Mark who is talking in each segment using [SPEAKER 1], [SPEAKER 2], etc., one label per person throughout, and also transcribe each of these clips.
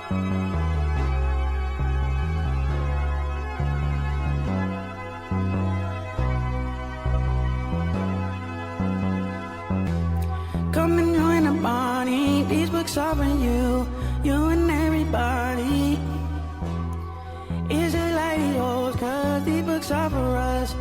[SPEAKER 1] Come and join the party. These books are for you, you and everybody. Is it like yours? Cause these books are for us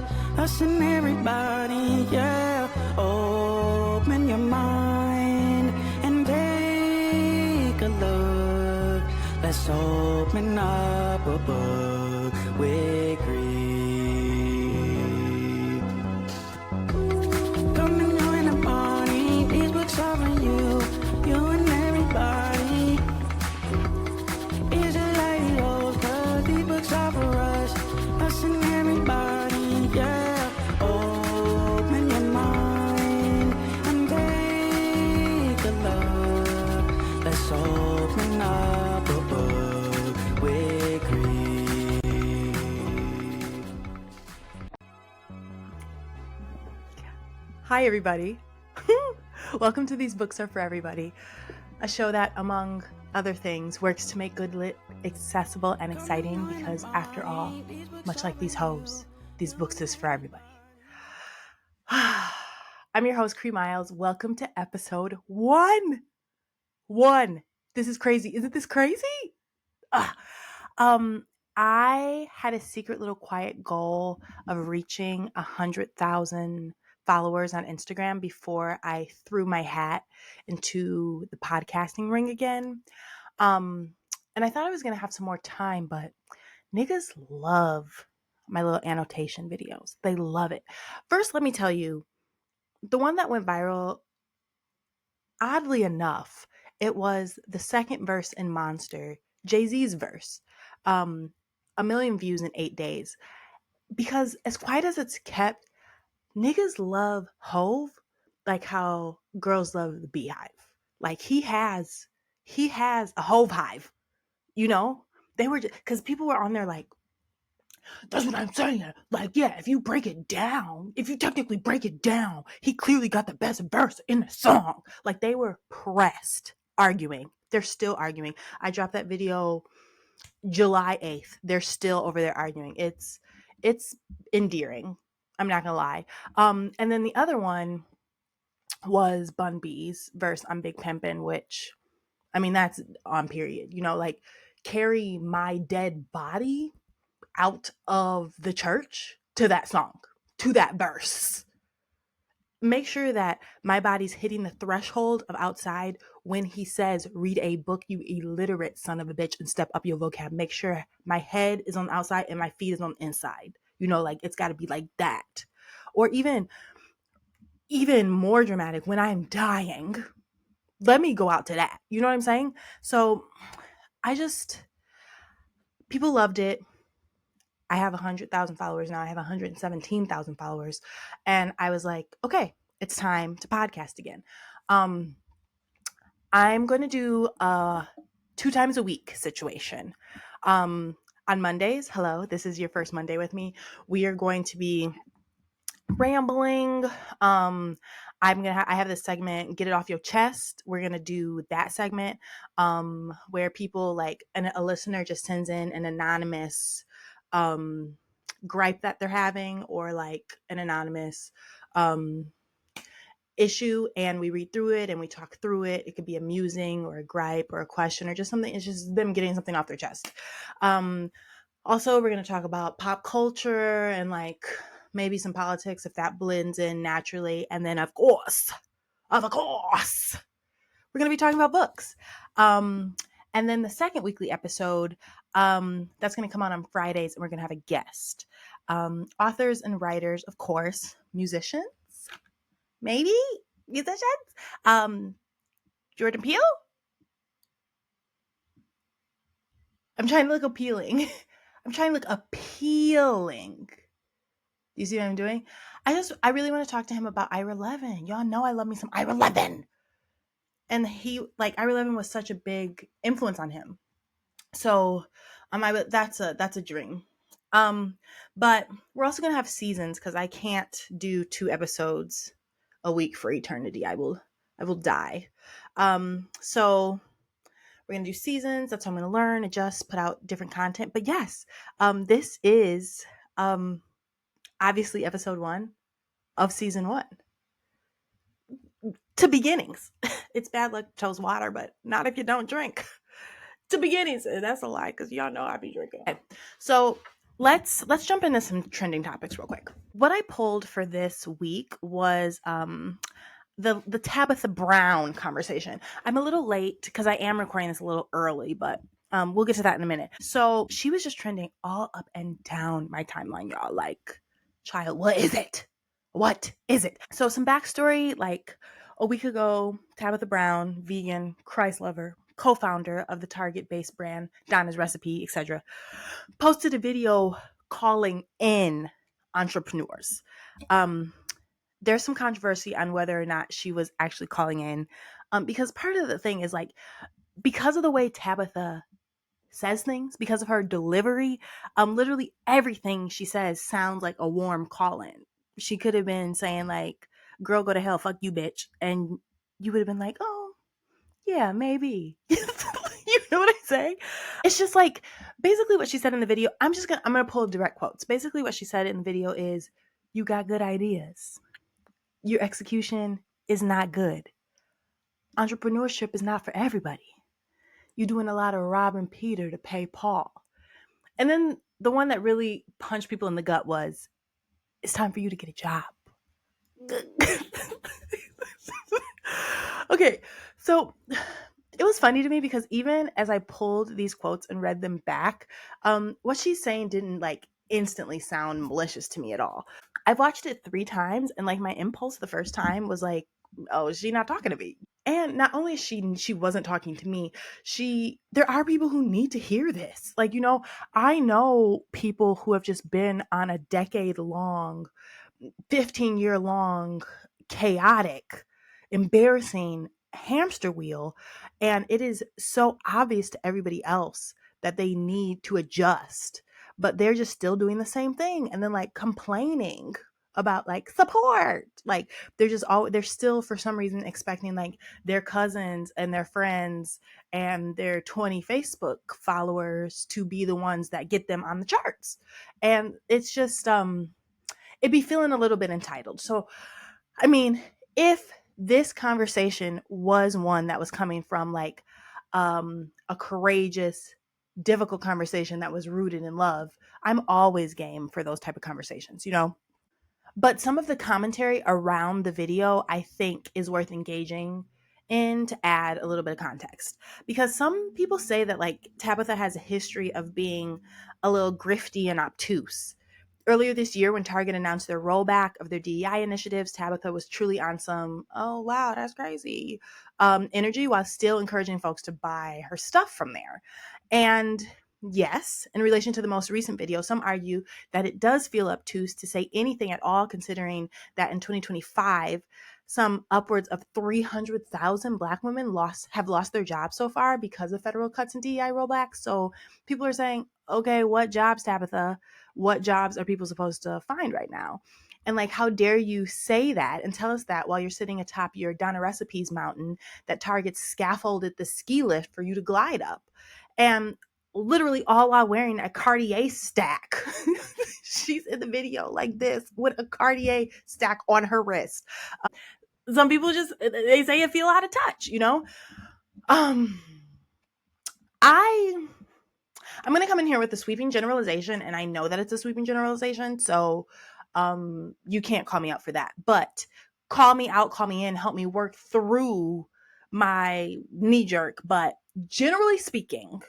[SPEAKER 1] and everybody, yeah. Open your mind and take a look. Let's open up a book with Greek. Come and join the party. These books are for you, you and everybody. Is it like yours? Cause these books are for us and everybody, yeah. Open your mind and take a look. Let's open up a book with Greek.
[SPEAKER 2] Hi, everybody. Welcome to These Books Are For Everybody, a show that, among other things, works to make good lit accessible and exciting because, after all, much like these hoes, these books is for everybody. I'm your host, Cree Miles. Welcome to episode 1. This is crazy. Isn't this crazy? I had a secret little quiet goal of reaching 100,000 followers on Instagram before I threw my hat into the podcasting ring again. And I thought I was going to have some more time, but niggas love my little annotation videos. They love it. First, let me tell you, the one that went viral, oddly enough, it was the second verse in Monster, Jay-Z's verse. 1 million views in 8 days. Because as quiet as it's kept, niggas love Hove like how girls love the Beehive. Like he has a Hove hive, you know? They were just, because people were on there like, that's what I'm saying. Like, yeah, if you technically break it down, he clearly got the best verse in the song. Like they were pressed, arguing. They're still arguing. I dropped that video July 8th. They're still over there arguing. It's endearing. I'm not gonna lie. And then the other one was Bun B's verse on Big Pimpin', which, I mean, that's on period. You know, like carry my dead body out of the church to that song, to that verse. Make sure that my body's hitting the threshold of outside when he says, read a book, you illiterate son of a bitch, and step up your vocab. Make sure my head is on the outside and my feet is on the inside. You know, like it's got to be like that. Or even more dramatic, when I'm dying, let me go out to that. You know what I'm saying? So people loved it. I have 100,000 followers now. I have 117,000 followers. And I was like, okay, it's time to podcast again. I'm going to do a 2 times a week situation. On Mondays, hello, this is your first Monday with me. We are going to be rambling. I have this segment, Get It Off Your Chest. We're going to do that segment where people like, and a listener just sends in an anonymous gripe that they're having, or like an anonymous issue, and we read through it and we talk through it. It could be amusing or a gripe or a question or just something. It's just them getting something off their chest. Also, we're going to talk about pop culture and like maybe some politics if that blends in naturally. And then of course, we're going to be talking about books. And then the second weekly episode, that's going to come out on Fridays, and we're going to have a guest. Authors and writers, of course, musicians, maybe musicians. Jordan Peele. I'm trying to look appealing. You see what I'm doing? I really want to talk to him about Ira Levin. Y'all know I love me some Ira Levin. And Ira Levin was such a big influence on him. So that's a dream. But we're also going to have seasons because I can't do 2 episodes a week for eternity. I will die. So We're going to do seasons. That's how I'm going to learn, adjust, put out different content. But yes, this is obviously episode 1 of season 1. To beginnings. It's bad luck chose water, but not if you don't drink. To beginnings. That's a lie, because y'all know I be drinking. Okay. So let's jump into some trending topics real quick. What I pulled for this week was the Tabitha Brown conversation. I'm a little late because I am recording this a little early, but we'll get to that in a minute. So she was just trending all up and down my timeline, y'all. Like, child, what is it? What is it? So some backstory, like a week ago, Tabitha Brown, vegan, Christ lover, co-founder of the Target-based brand Donna's Recipe, etc., posted a video calling in entrepreneurs. There's some controversy on whether or not she was actually calling in, because part of the thing is, like, because of the way Tabitha says things, because of her delivery, literally everything she says sounds like a warm call-in. She could have been saying, like, girl, go to hell, fuck you, bitch, and you would have been like, oh, yeah, maybe. You know what I'm saying? It's just like, basically what she said in the video, I'm gonna pull direct quotes. Basically what she said in the video is, you got good ideas, your execution is not good. Entrepreneurship is not for everybody. You're doing a lot of robbing Peter to pay Paul. And then the one that really punched people in the gut was, it's time for you to get a job. Okay, so it was funny to me because even as I pulled these quotes and read them back, what she's saying didn't like instantly sound malicious to me at all. I've watched it 3 times, and like my impulse the first time was like, oh, is she not talking to me? And not only is she wasn't talking to me, there are people who need to hear this. Like, you know, I know people who have just been on a decade-long, 15-year-long, chaotic, embarrassing hamster wheel, and it is so obvious to everybody else that they need to adjust, but they're just still doing the same thing and then like complaining about like support. Like they're still for some reason expecting like their cousins and their friends and their 20 Facebook followers to be the ones that get them on the charts. And it's just it'd be feeling a little bit entitled. So I mean, if this conversation was one that was coming from like a courageous, difficult conversation that was rooted in love, I'm always game for those type of conversations, you know? But some of the commentary around the video, I think, is worth engaging in to add a little bit of context. Because some people say that like Tabitha has a history of being a little grifty and obtuse. Earlier this year, when Target announced their rollback of their DEI initiatives, Tabitha was truly on some, oh, wow, that's crazy energy, while still encouraging folks to buy her stuff from there. And yes, in relation to the most recent video, some argue that it does feel obtuse to say anything at all, considering that in 2025, some upwards of 300,000 Black women have lost their jobs so far because of federal cuts in DEI rollbacks. So people are saying, okay, what jobs, Tabitha? What jobs are people supposed to find right now? And like, how dare you say that and tell us that while you're sitting atop your Donna Recipes mountain that Target scaffolded the ski lift for you to glide up? And literally all while wearing a Cartier stack. She's in the video like this with a Cartier stack on her wrist. Some people they say it feel out of touch, you know? I'm going to come in here with a sweeping generalization, and I know that it's a sweeping generalization, so you can't call me out for that. But call me out, call me in, help me work through my knee jerk. But generally speaking,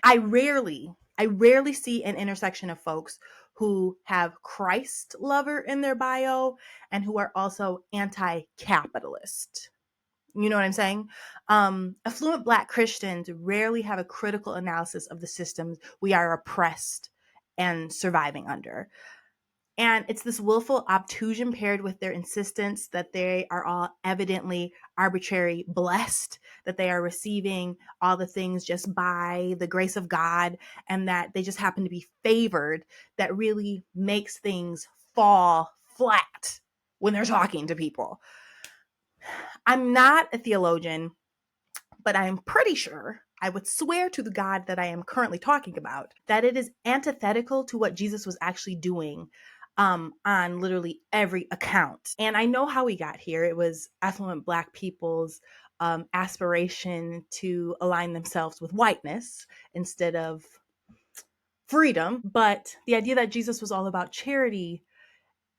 [SPEAKER 2] I rarely see an intersection of folks who have Christ lover in their bio and who are also anti-capitalist. You know what I'm saying? Affluent Black Christians rarely have a critical analysis of the systems we are oppressed and surviving under. And it's this willful obtusion paired with their insistence that they are all evidently arbitrary blessed, that they are receiving all the things just by the grace of God, and that they just happen to be favored, that really makes things fall flat when they're talking to people. I'm not a theologian. but I'm pretty sure, I would swear to the God that I am currently talking about, that it is antithetical to what Jesus was actually doing on literally every account. And I know how we got here. It was affluent Black people's aspiration to align themselves with whiteness instead of freedom. But the idea that Jesus was all about charity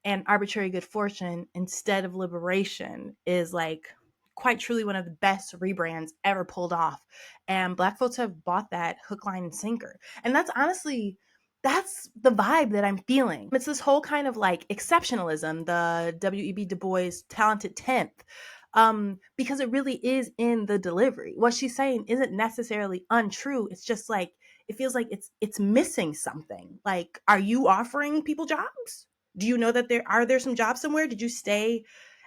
[SPEAKER 2] and arbitrary good fortune instead of liberation is like quite truly one of the best rebrands ever pulled off. And Black folks have bought that hook, line, and sinker. And that's honestly, that's the vibe that I'm feeling. It's this whole kind of like exceptionalism, the W.E.B. Du Bois talented 10th, because it really is in the delivery. What she's saying isn't necessarily untrue. It's just like, it feels like it's missing something. Like, are you offering people jobs? Do you know that there some jobs somewhere? Did you stay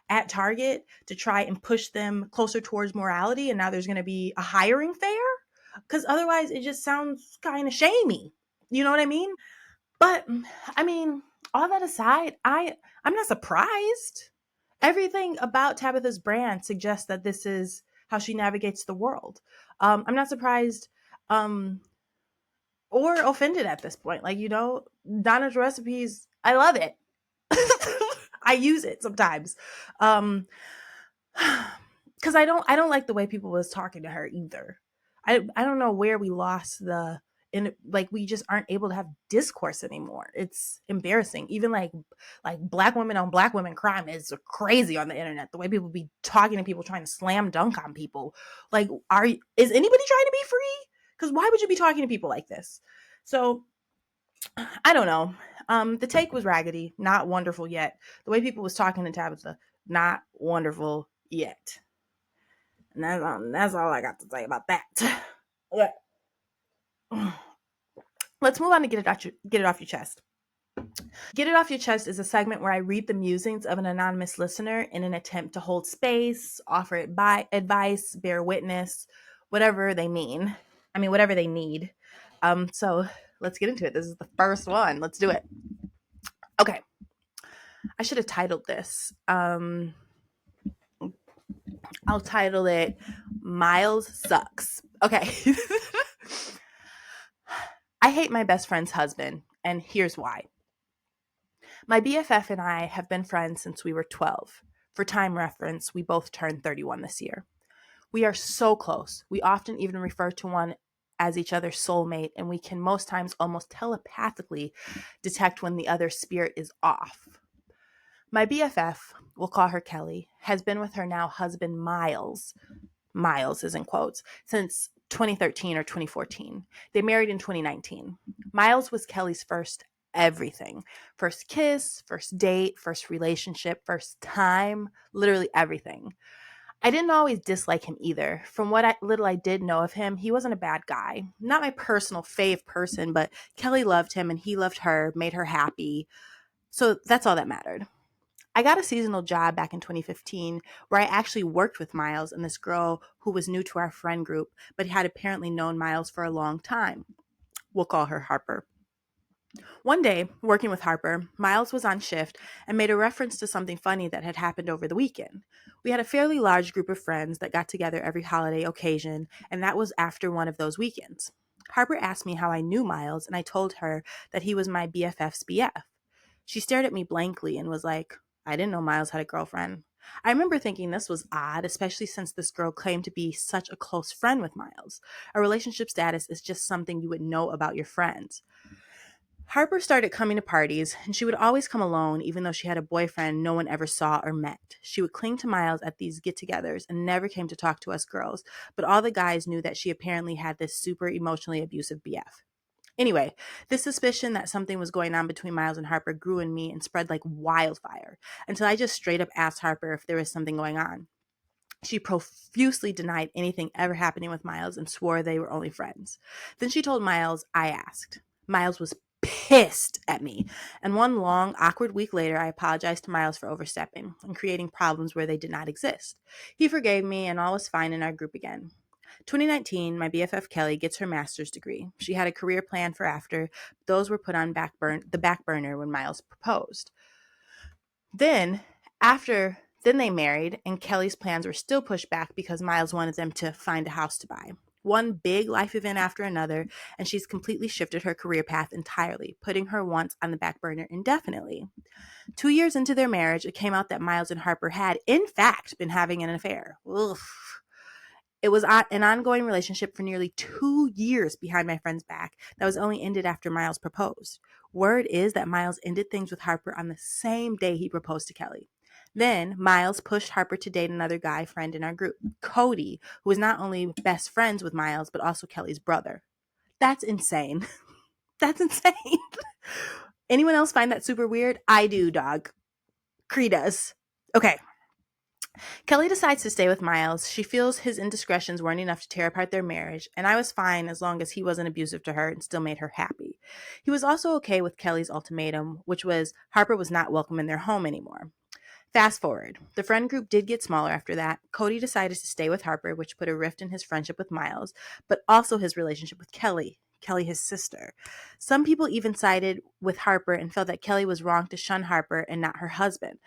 [SPEAKER 2] at Target to try and push them closer towards morality, and now there's going to be a hiring fair? Because otherwise it just sounds kind of shamey. You know what I mean? But I mean, all that aside, I'm not surprised. Everything about Tabitha's brand suggests that this is how she navigates the world. I'm not surprised or offended at this point. Like, Donna's recipes, I love it. I use it sometimes. Because I don't like the way people was talking to her either. I don't know where we lost like we just aren't able to have discourse anymore. It's embarrassing. Even like Black women on Black women crime is crazy on the internet. The way people be talking to people, trying to slam dunk on people. Like, is anybody trying to be free? Because why would you be talking to people like this? So I don't know. The take was raggedy, not wonderful yet. The way people was talking to Tabitha, not wonderful yet. And that's all I got to say about that. Okay. Let's move on to get it off your chest. Get It Off Your Chest is a segment where I read the musings of an anonymous listener in an attempt to hold space, offer advice, bear witness, whatever they mean. I mean, whatever they need. So let's get into it. This is the first one. Let's do it. Okay. I should have titled this. I'll title it Miles Sucks. Okay. I hate my best friend's husband, and here's why. My BFF and I have been friends since we were 12. For time reference, we both turned 31 this year. We are so close. We often even refer to one as each other's soulmate, and we can most times almost telepathically detect when the other's spirit is off. My BFF, we'll call her Kelly, has been with her now husband Miles is in quotes, since 2013 or 2014. They married in 2019. Miles was Kelly's first everything. First kiss, first date, first relationship, first time, literally everything. I didn't always dislike him either. From what little I did know of him, he wasn't a bad guy. Not my personal fave person, but Kelly loved him and he loved her, made her happy. So that's all that mattered. I got a seasonal job back in 2015 where I actually worked with Miles and this girl who was new to our friend group, but had apparently known Miles for a long time. We'll call her Harper. One day, working with Harper, Miles was on shift and made a reference to something funny that had happened over the weekend. We had a fairly large group of friends that got together every holiday occasion, and that was after one of those weekends. Harper asked me how I knew Miles, and I told her that he was my BFF's BF. She stared at me blankly and was like, I didn't know Miles had a girlfriend. I remember thinking this was odd, especially since this girl claimed to be such a close friend with Miles. A relationship status is just something you would know about your friends. Harper started coming to parties, and she would always come alone, even though she had a boyfriend no one ever saw or met. She would cling to Miles at these get-togethers and never came to talk to us girls, but all the guys knew that she apparently had this super emotionally abusive BF. Anyway, this suspicion that something was going on between Miles and Harper grew in me and spread like wildfire until I just straight up asked Harper if there was something going on. She profusely denied anything ever happening with Miles and swore they were only friends. Then she told Miles I asked. Miles was pissed at me, and one long, awkward week later, I apologized to Miles for overstepping and creating problems where they did not exist. He forgave me, and all was fine in our group again. 2019, my BFF Kelly gets her master's degree. She had a career plan for after. Those were put on the back burner when Miles proposed. Then, after Then they married, and Kelly's plans were still pushed back because Miles wanted them to find a house to buy. One big life event after another, and she's completely shifted her career path entirely, putting her wants on the back burner indefinitely. 2 years into their marriage, it came out that Miles and Harper had, in fact, been having an affair. Oof. It was an ongoing relationship for nearly 2 years behind my friend's back that was only ended after Miles proposed. Word is that Miles ended things with Harper on the same day he proposed to Kelly. Then Miles pushed Harper to date another guy friend in our group, Cody, who was not only best friends with Miles, but also Kelly's brother. That's insane. That's insane. Anyone else find that super weird? I do, dog. Cree does. Okay. Kelly decides to stay with Miles. She feels his indiscretions weren't enough to tear apart their marriage, and I was fine as long as he wasn't abusive to her and still made her happy. He was also okay with Kelly's ultimatum, which was Harper was not welcome in their home anymore. Fast forward. The friend group did get smaller after that. Cody decided to stay with Harper, which put a rift in his friendship with Miles, but also his relationship with Kelly. Kelly, his sister. Some people even sided with Harper and felt that Kelly was wrong to shun Harper and not her husband.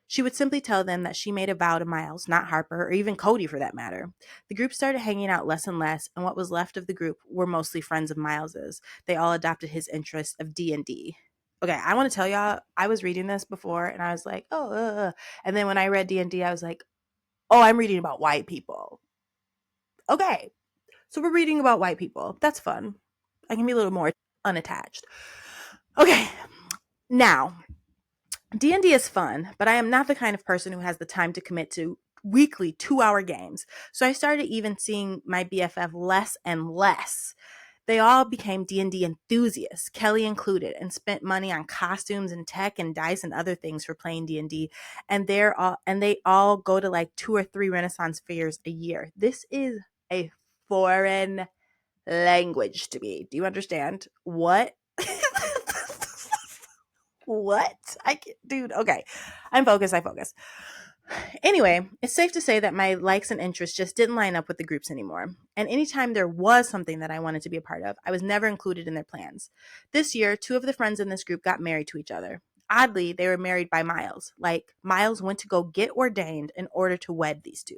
[SPEAKER 2] She would simply tell them that she made a vow to Miles, not Harper, or even Cody for that matter. The group started hanging out less and less, and what was left of the group were mostly friends of Miles's. They all adopted his interest of D&D. Okay, I want to tell y'all, I was reading this before, and I was like, and then when I read D&D, I was like, oh, I'm reading about white people. Okay, so we're reading about white people. That's fun. I can be a little more unattached. Okay, now, D&D is fun, but I am not the kind of person who has the time to commit to weekly 2-hour games. So I started even seeing my BFF less and less. They all became D&D enthusiasts, Kelly included, and spent money on costumes and tech and dice and other things for playing D&D. And they all go to like 2 or 3 Renaissance fairs a year. This is a foreign language to me. Do you understand? What? What? Dude, okay. I focus. Anyway, it's safe to say that my likes and interests just didn't line up with the groups anymore. And anytime there was something that I wanted to be a part of, I was never included in their plans. This year, 2 of the friends in this group got married to each other. Oddly, they were married by Miles. Like, Miles went to go get ordained in order to wed these 2.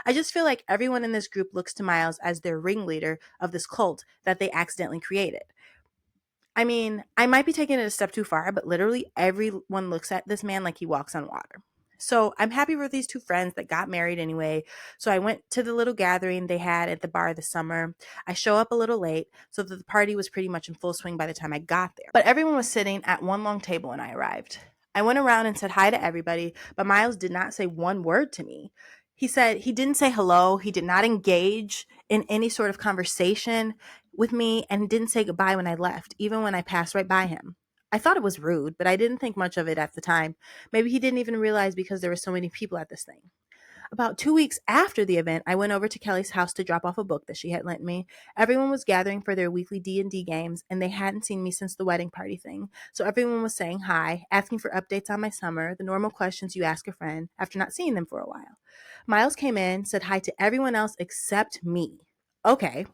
[SPEAKER 2] I just feel like everyone in this group looks to Miles as their ringleader of this cult that they accidentally created. I mean, I might be taking it a step too far, but literally everyone looks at this man like he walks on water. So I'm happy with these 2 friends that got married anyway. So I went to the little gathering they had at the bar this summer. I show up a little late so that the party was pretty much in full swing by the time I got there. But everyone was sitting at one long table when I arrived. I went around and said hi to everybody, but Miles did not say one word to me. He said he didn't say hello. He did not engage in any sort of conversation with me and didn't say goodbye when I left, even when I passed right by him. I thought it was rude, but I didn't think much of it at the time. Maybe he didn't even realize because there were so many people at this thing. About 2 weeks after the event, I went over to Kelly's house to drop off a book that she had lent me. Everyone was gathering for their weekly D&D games, and they hadn't seen me since the wedding party thing. So everyone was saying hi, asking for updates on my summer, the normal questions you ask a friend after not seeing them for a while. Miles came in, said hi to everyone else except me. Okay.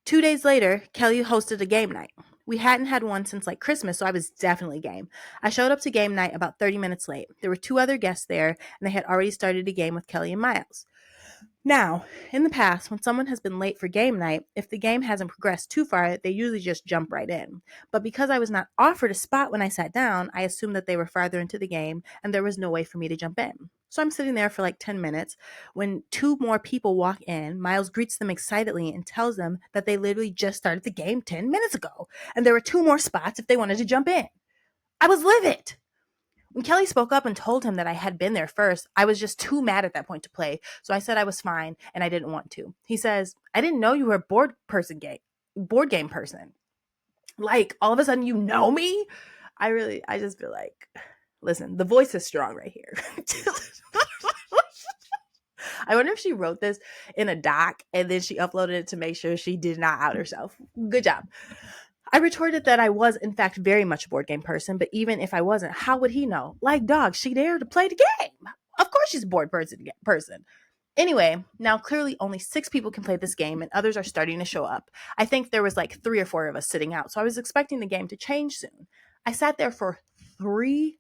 [SPEAKER 2] 2 days later, Kelly hosted a game night. We hadn't had one since like Christmas, so I was definitely game. I showed up to game night about 30 minutes late. There were 2 other guests there, and they had already started a game with Kelly and Miles. Now, in the past, when someone has been late for game night, if the game hasn't progressed too far, they usually just jump right in. But because I was not offered a spot when I sat down, I assumed that they were farther into the game, and there was no way for me to jump in. So I'm sitting there for like 10 minutes. When 2 more people walk in, Miles greets them excitedly and tells them that they literally just started the game 10 minutes ago, and there were 2 more spots if they wanted to jump in. I was livid! When Kelly spoke up and told him that I had been there first, I was just too mad at that point to play, so I said I was fine and I didn't want to. He says, I didn't know you were a board game person. Like, all of a sudden you know me? I just feel like, listen, the voice is strong right here. I wonder if she wrote this in a doc and then she uploaded it to make sure she did not out herself. Good job. I retorted that I was, in fact, very much a board game person, but even if I wasn't, how would he know? Like, dog, she dared to play the game. Of course she's a board person. Anyway, now clearly only 6 people can play this game and others are starting to show up. I think there was like 3 or 4 of us sitting out, so I was expecting the game to change soon. I sat there for 3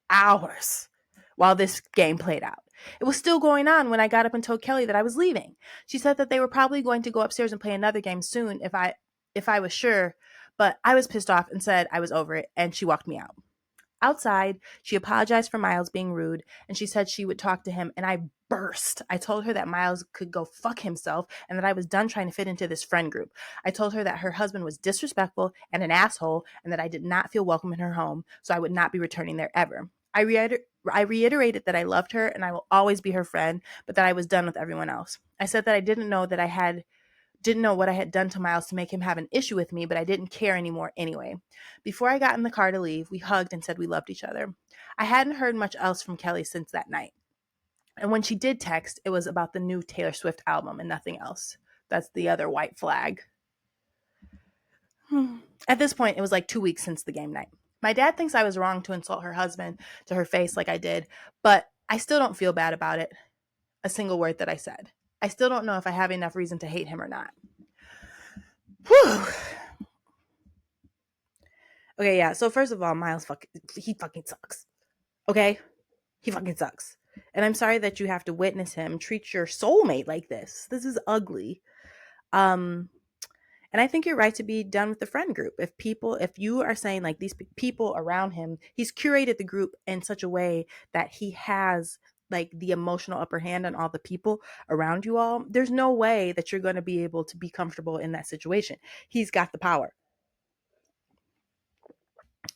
[SPEAKER 2] hours. while this game played out. It was still going on when I got up and told Kelly that I was leaving. She said that they were probably going to go upstairs and play another game soon if I was sure, but I was pissed off and said I was over it, and she walked me out. Outside, she apologized for Miles being rude, and she said she would talk to him, and I burst. I told her that Miles could go fuck himself and that I was done trying to fit into this friend group. I told her that her husband was disrespectful and an asshole and that I did not feel welcome in her home, so I would not be returning there ever. I reiterated that I loved her and I will always be her friend, but that I was done with everyone else. I said that I didn't know what I had done to Miles to make him have an issue with me, but I didn't care anymore anyway. Before I got in the car to leave, we hugged and said we loved each other. I hadn't heard much else from Kelly since that night. And when she did text, it was about the new Taylor Swift album and nothing else. That's the other white flag. At this point, it was like 2 weeks since the game night. My dad thinks I was wrong to insult her husband to her face like I did, but I still don't feel bad about it. A single word that I said. I still don't know if I have enough reason to hate him or not. Whew. Okay, yeah. So first of all, Miles he fucking sucks. Okay? He fucking sucks. And I'm sorry that you have to witness him treat your soulmate like this. This is ugly. And I think you're right to be done with the friend group. If you are saying like these people around him, he's curated the group in such a way that he has like the emotional upper hand on all the people around you all. There's no way that you're going to be able to be comfortable in that situation. He's got the power.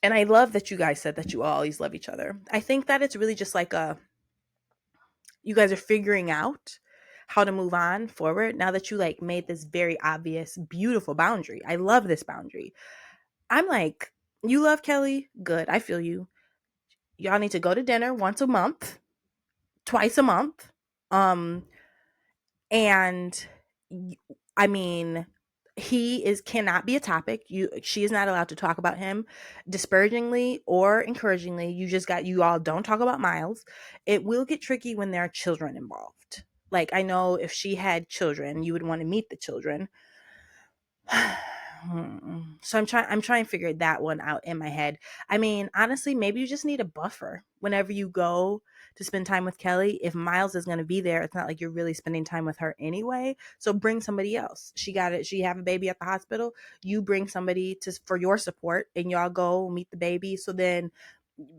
[SPEAKER 2] And I love that you guys said that you always love each other. I think that it's really just like you guys are figuring out how to move on forward now that you like made this very obvious, beautiful boundary. I love this boundary. I'm like, you love Kelly? Good. I feel you. Y'all need to go to dinner once a month, twice a month. And I mean, cannot be a topic. She is not allowed to talk about him disparagingly or encouragingly. You all don't talk about Miles. It will get tricky when there are children involved. Like, I know if she had children, you would want to meet the children. So I'm trying to figure that one out in my head. I mean, honestly, maybe you just need a buffer whenever you go to spend time with Kelly. If Miles is going to be there, it's not like you're really spending time with her anyway. So bring somebody else. She have a baby at the hospital. You bring somebody for your support and y'all go meet the baby. So then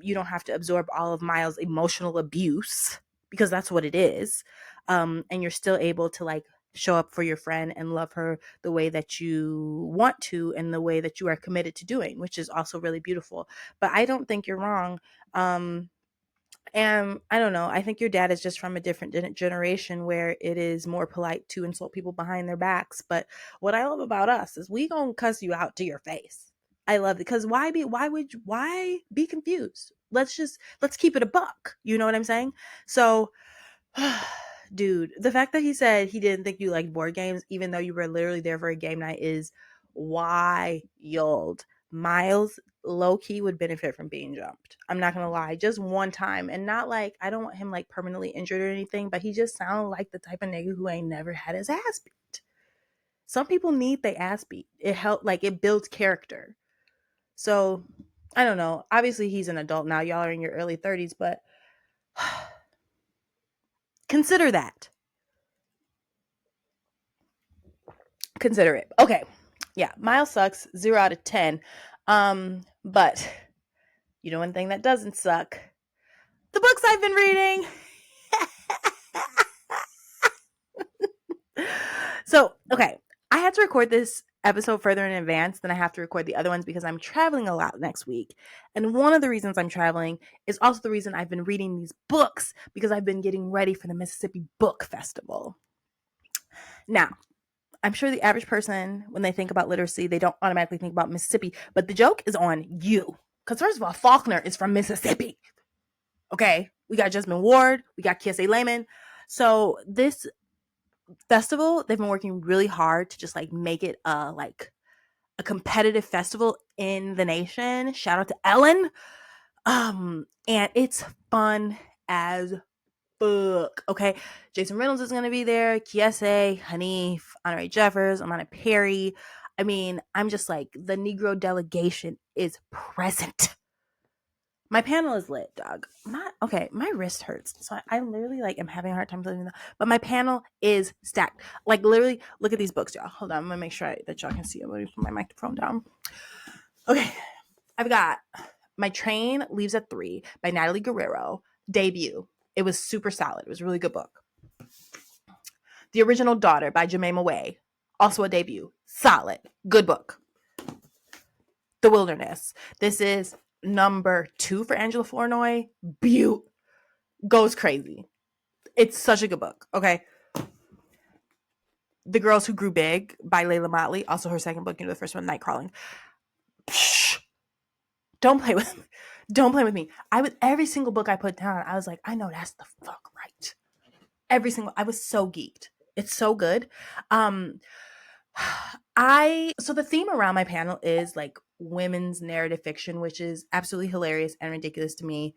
[SPEAKER 2] you don't have to absorb all of Miles' emotional abuse, because that's what it is. And you're still able to like show up for your friend and love her the way that you want to and the way that you are committed to doing, which is also really beautiful. But I don't think you're wrong. And I don't know. I think your dad is just from a different generation where it is more polite to insult people behind their backs. But what I love about us is we gonna cuss you out to your face. I love it, because why be confused? Let's keep it a buck. You know what I'm saying? So dude, the fact that he said he didn't think you liked board games, even though you were literally there for a game night, is wild. Miles low-key would benefit from being jumped. I'm not gonna lie, just one time. And not like, I don't want him like permanently injured or anything, but he just sounded like the type of nigga who ain't never had his ass beat. Some people need their ass beat. It builds character. So I don't know. Obviously he's an adult now. Y'all are in your early 30s, but consider that. Consider it. Okay. Yeah, Miles sucks. 0 out of 10. But you know one thing that doesn't suck? The books I've been reading. So, okay. I had to record this episode further in advance than I have to record the other ones because I'm traveling a lot next week. And one of the reasons I'm traveling is also the reason I've been reading these books, because I've been getting ready for the Mississippi Book Festival. Now, I'm sure the average person, when they think about literacy, they don't automatically think about Mississippi. But the joke is on you. Because first of all, Faulkner is from Mississippi. Okay? We got Jasmine Ward. We got Kiese Layman. So this festival, they've been working really hard to just like make it a competitive festival in the nation. Shout out to Ellen. And it's fun as fuck. Okay, Jason Reynolds is gonna be there. Kiese, Hanif, Honore Jeffers, Amanda Perry. I mean, I'm just like, the Negro delegation is present. My panel is lit, dog. My wrist hurts. So I literally like am having a hard time believing that. But my panel is stacked. Like literally, look at these books, y'all. Hold on, I'm gonna make sure that y'all can see it. Let me put my microphone down. Okay. I've got My Train Leaves at 3 by Natalie Guerrero. Debut. It was super solid. It was a really good book. The Original Daughter by Jemima Way. Also a debut. Solid. Good book. The Wilderness. This is number 2 for Angela Flournoy. Goes crazy. It's such a good book. Okay. The Girls Who Grew Big by Layla Motley. Also her second book. You know, the first one, Nightcrawling. Psh, don't play with me. Don't play with me. Every single book I put down, I was like, I know that's the fuck right. I was so geeked. It's so good. So the theme around my panel is like women's narrative fiction, which is absolutely hilarious and ridiculous to me.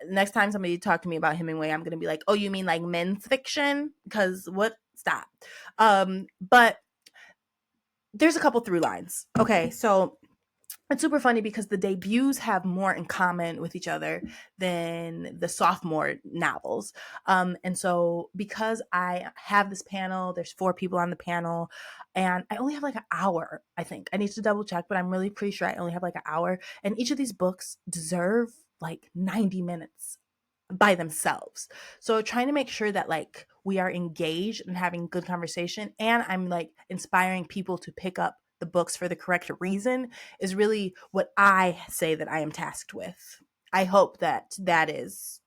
[SPEAKER 2] Next time somebody talk to me about Hemingway, I'm gonna be like, oh, you mean like men's fiction? Because what? Stop. But there's a couple through lines. Okay, so it's super funny because the debuts have more in common with each other than the sophomore novels. And so because I have this panel, there's 4 people on the panel, and I only have like an hour, I think. I need to double check, but I'm really pretty sure I only have like an hour. And each of these books deserve like 90 minutes by themselves. So trying to make sure that like we are engaged and having good conversation, and I'm like inspiring people to pick up the books for the correct reason is really what I say that I am tasked with. I hope that that is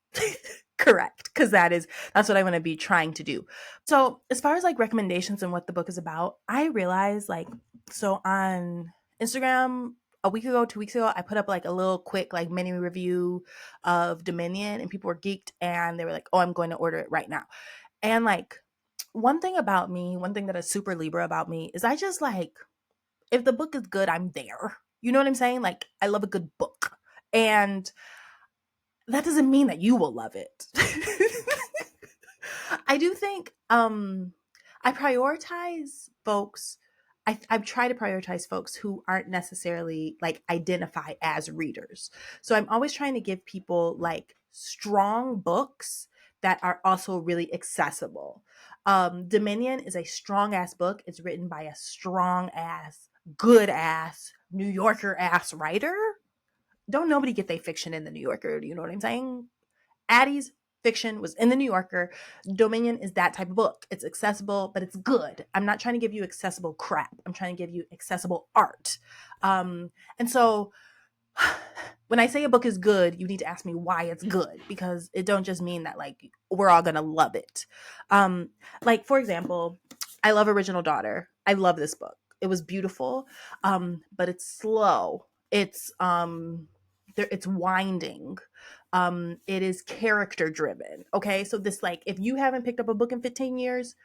[SPEAKER 2] correct, because that's what I want to be trying to do. So as far as like recommendations and what the book is about, I realized like, so on Instagram a week ago, 2 weeks ago, I put up like a little quick like mini review of Dominion, and people were geeked and they were like, oh, I'm going to order it right now. And like one thing that is super Libra about me is I just like, if the book is good, I'm there. You know what I'm saying? Like, I love a good book. And that doesn't mean that you will love it. I do think I prioritize folks. I try to prioritize folks who aren't necessarily like identify as readers. So I'm always trying to give people like strong books that are also really accessible. Dominion is a strong ass book. It's written by a strong ass, good ass, New Yorker ass writer. Don't nobody get their fiction in the New Yorker. Do you know what I'm saying? Addie's fiction was in the New Yorker. Dominion is that type of book. It's accessible, but it's good. I'm not trying to give you accessible crap. I'm trying to give you accessible art. And so when I say a book is good, you need to ask me why it's good, because it don't just mean that like we're all gonna love it. Like for example, I love Original Daughter. I love this book. It was beautiful, but it's slow. It's winding. It is character driven. Okay, so this like if you haven't picked up a book in 15 years,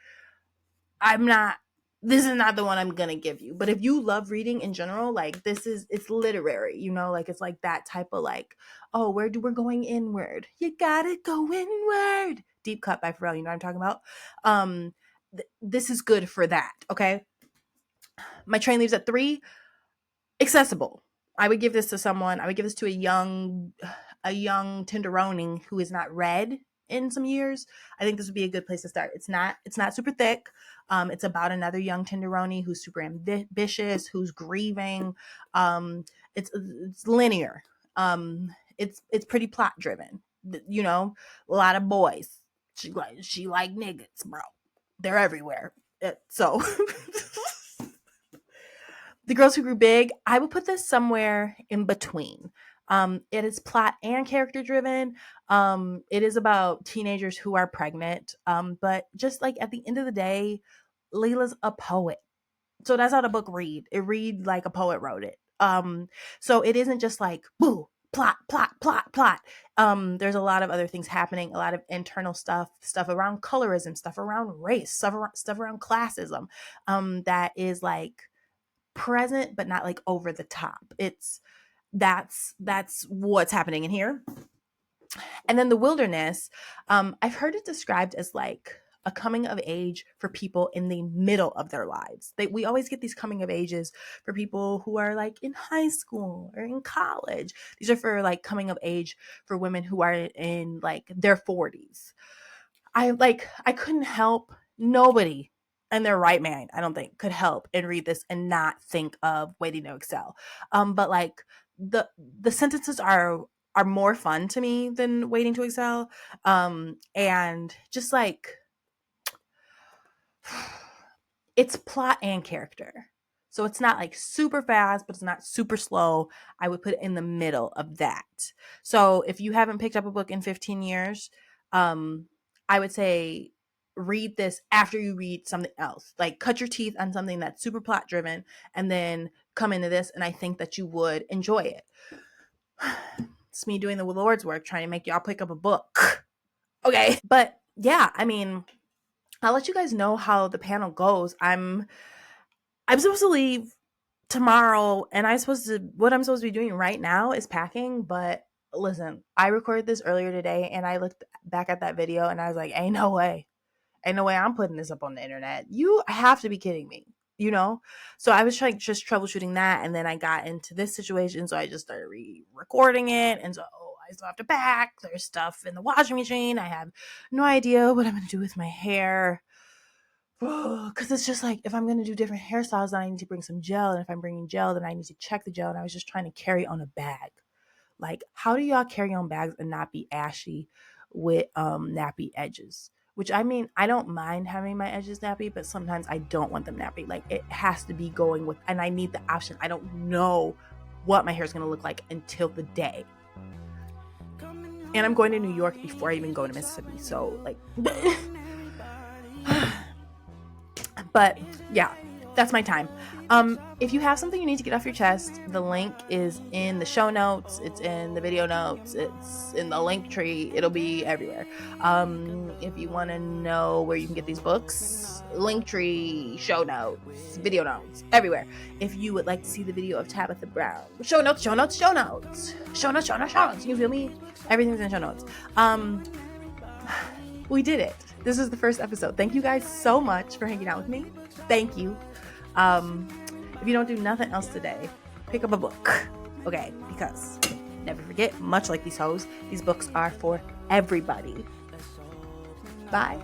[SPEAKER 2] this is not the one I'm gonna give you. But if you love reading in general, like it's literary, you know, like it's like that type of like, oh, we're going inward. You gotta go inward. Deep Cut by Pharrell, you know what I'm talking about? This is good for that. Okay. My Train Leaves at 3. Accessible. I would give this to someone. I would give this to a young tenderoni who has not read in some years. I think this would be a good place to start. It's not super thick. It's about another young tenderoni who's super ambitious, who's grieving. It's linear. It's pretty plot driven. You know, a lot of boys. She like niggas, bro. They're everywhere. So The Girls Who Grew Big, I would put this somewhere in between. It is plot and character driven. It is about teenagers who are pregnant. But just like at the end of the day, Layla's a poet. So that's how the book read. It read like a poet wrote it. So it isn't just like, boo, plot, plot, plot, plot. There's a lot of other things happening, a lot of internal stuff around colorism, stuff around race, stuff around classism, that is like present but not like over the top. That's what's happening in here. And then The Wilderness, I've heard it described as like a coming of age for people in the middle of their lives. We always get these coming of ages for people who are like in high school or in college. These are for like coming of age for women who are in like their 40s. I couldn't help, nobody in their right mind, I don't think, could help and read this and not think of Waiting to Excel. But like the sentences are more fun to me than Waiting to Excel. And just like it's plot and character. So it's not like super fast, but it's not super slow. I would put it in the middle of that. So if you haven't picked up a book in 15 years, I would say read this after you read something else. Like cut your teeth on something that's super plot driven and then come into this, and I think that you would enjoy it. It's me doing the Lord's work trying to make y'all pick up a book. Okay. But yeah, I mean, I'll let you guys know how the panel goes. I'm supposed to leave tomorrow, and what I'm supposed to be doing right now is packing. But listen, I recorded this earlier today, and I looked back at that video, and I was like, ain't no way I'm putting this up on the internet. You have to be kidding me, you know? So I was just troubleshooting that, and then I got into this situation, so I just started re-recording it, and so I still have to pack. There's stuff in the washing machine. I have no idea what I'm going to do with my hair. Because it's just like, if I'm going to do different hairstyles, then I need to bring some gel. And if I'm bringing gel, then I need to check the gel. And I was just trying to carry on a bag. Like, how do y'all carry on bags and not be ashy with nappy edges? Which, I mean, I don't mind having my edges nappy, but sometimes I don't want them nappy. Like, it has to be going with, and I need the option. I don't know what my hair is going to look like until the day. And I'm going to New York before I even go to Mississippi. So, like... But yeah, that's my time. If you have something you need to get off your chest, the link is in the show notes. It's in the video notes. It's in the link tree. It'll be everywhere. If you want to know where you can get these books, link tree, show notes, video notes, everywhere. If you would like to see the video of Tabitha Brown, show notes. You feel me? Everything's in show notes. We did it. This is the first episode. Thank you guys so much for hanging out with me. Thank you. If you don't do nothing else today, pick up a book. Okay, because never forget, much like these hoes, these books are for everybody. Bye.